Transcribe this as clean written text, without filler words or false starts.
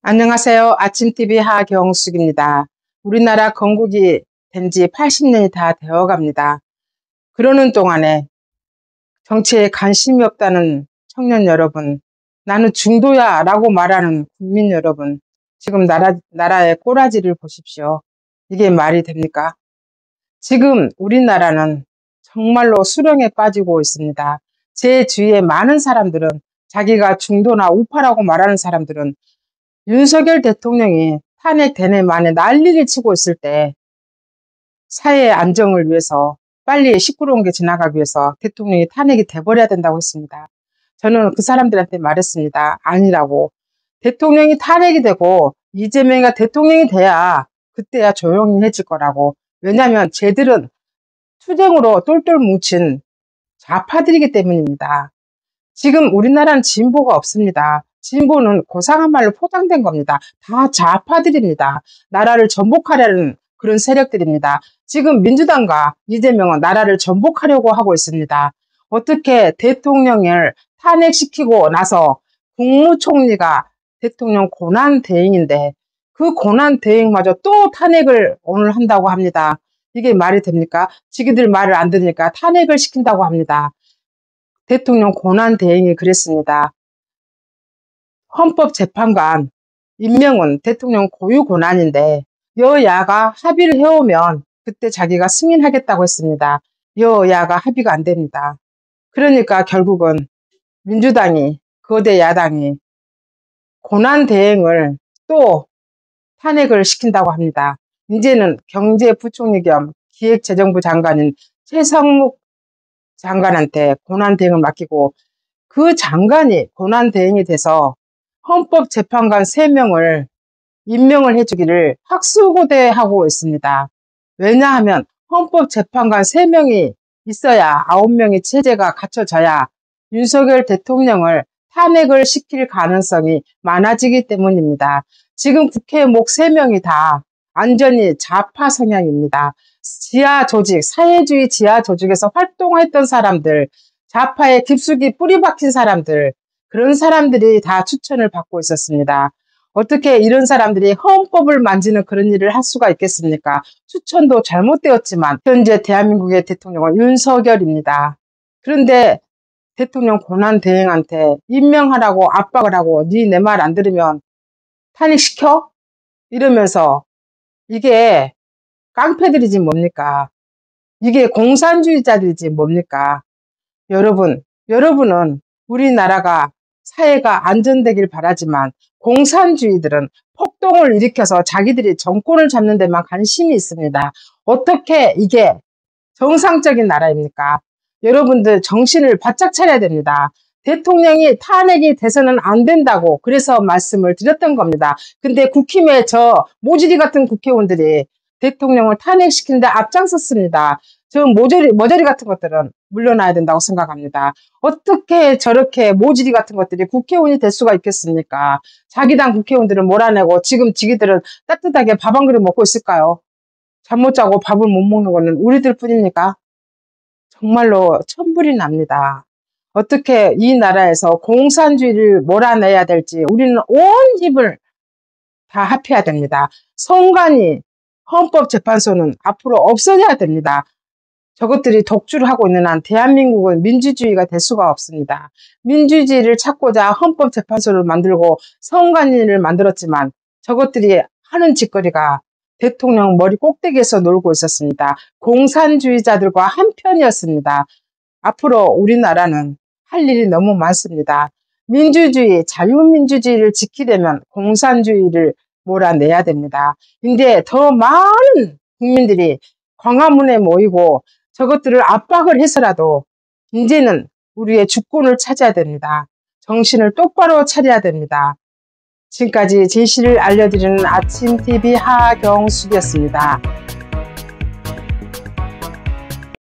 안녕하세요. 아침TV 하경숙입니다. 우리나라 건국이 된 지 80년이 다 되어갑니다. 그러는 동안에 정치에 관심이 없다는 청년 여러분, 나는 중도야 라고 말하는 국민 여러분, 지금 나라의 꼬라지를 보십시오. 이게 말이 됩니까? 지금 우리나라는 정말로 수렁에 빠지고 있습니다. 제 주위에 많은 사람들은, 자기가 중도나 우파라고 말하는 사람들은 윤석열 대통령이 탄핵되네 만에 난리를 치고 있을 때 사회의 안정을 위해서, 빨리 시끄러운 게 지나가기 위해서 대통령이 탄핵이 돼버려야 된다고 했습니다. 저는 그 사람들한테 말했습니다. 아니라고. 대통령이 탄핵이 되고 이재명이가 대통령이 돼야 그때야 조용해질 거라고. 왜냐하면 쟤들은 투쟁으로 똘똘 뭉친 좌파들이기 때문입니다. 지금 우리나라는 진보가 없습니다. 진보는 고상한 말로 포장된 겁니다. 다 좌파들입니다. 나라를 전복하려는 그런 세력들입니다. 지금 민주당과 이재명은 나라를 전복하려고 하고 있습니다. 어떻게 대통령을 탄핵시키고 나서 국무총리가 대통령 고난대행인데 그 고난대행마저 또 탄핵을 오늘 한다고 합니다. 이게 말이 됩니까? 지기들 말을 안 들으니까 탄핵을 시킨다고 합니다. 대통령 고난대행이 그랬습니다. 헌법재판관 임명은 대통령 고유 권한인데 여야가 합의를 해오면 그때 자기가 승인하겠다고 했습니다. 여야가 합의가 안 됩니다. 그러니까 결국은 민주당이, 거대 야당이 고난대행을 또 탄핵을 시킨다고 합니다. 이제는 경제부총리 겸 기획재정부 장관인 최상목 장관한테 고난대행을 맡기고 그 장관이 고난대행이 돼서 헌법재판관 3명을 임명을 해주기를 학수고대하고 있습니다. 왜냐하면 헌법재판관 3명이 있어야 9명의 체제가 갖춰져야 윤석열 대통령을 탄핵을 시킬 가능성이 많아지기 때문입니다. 지금 국회 목 3명이 다 완전히 좌파 성향입니다. 지하 조직, 사회주의 지하 조직에서 활동했던 사람들, 좌파에 깊숙이 뿌리 박힌 사람들, 그런 사람들이 다 추천을 받고 있었습니다. 어떻게 이런 사람들이 헌법을 만지는 그런 일을 할 수가 있겠습니까? 추천도 잘못되었지만 현재 대한민국의 대통령은 윤석열입니다. 그런데 대통령 고난대행한테 임명하라고 압박을 하고 네 내 말 안 들으면 탄핵시켜? 이러면서 이게 깡패들이지 뭡니까? 이게 공산주의자들이지 뭡니까? 여러분은 우리나라가 사회가 안전되길 바라지만 공산주의들은 폭동을 일으켜서 자기들이 정권을 잡는 데만 관심이 있습니다. 어떻게 이게 정상적인 나라입니까? 여러분들 정신을 바짝 차려야 됩니다. 대통령이 탄핵이 돼서는 안 된다고 그래서 말씀을 드렸던 겁니다. 근데 국힘의 저 모질이 같은 국회의원들이 대통령을 탄핵시키는데 앞장섰습니다. 저 모조리 같은 것들은 물러나야 된다고 생각합니다. 어떻게 저렇게 모질이 같은 것들이 국회의원이 될 수가 있겠습니까? 자기 당 국회의원들은 몰아내고 지금 지기들은 따뜻하게 밥 한 그릇 먹고 있을까요? 잠 못 자고 밥을 못 먹는 거는 우리들 뿐입니까? 정말로 천불이 납니다. 어떻게 이 나라에서 공산주의를 몰아내야 될지 우리는 온 힘을 다 합해야 됩니다. 선관위, 헌법재판소는 앞으로 없어져야 됩니다. 저것들이 독주를 하고 있는 한 대한민국은 민주주의가 될 수가 없습니다. 민주주의를 찾고자 헌법재판소를 만들고 선관위를 만들었지만 저것들이 하는 짓거리가 대통령 머리 꼭대기에서 놀고 있었습니다. 공산주의자들과 한편이었습니다. 앞으로 우리나라는 할 일이 너무 많습니다. 민주주의, 자유민주주의를 지키려면 공산주의를 몰아내야 됩니다. 근데 더 많은 국민들이 광화문에 모이고 저것들을 압박을 해서라도 이제는 우리의 주권을 찾아야 됩니다. 정신을 똑바로 차려야 됩니다. 지금까지 진실을 알려드리는 아침TV 하경숙이었습니다.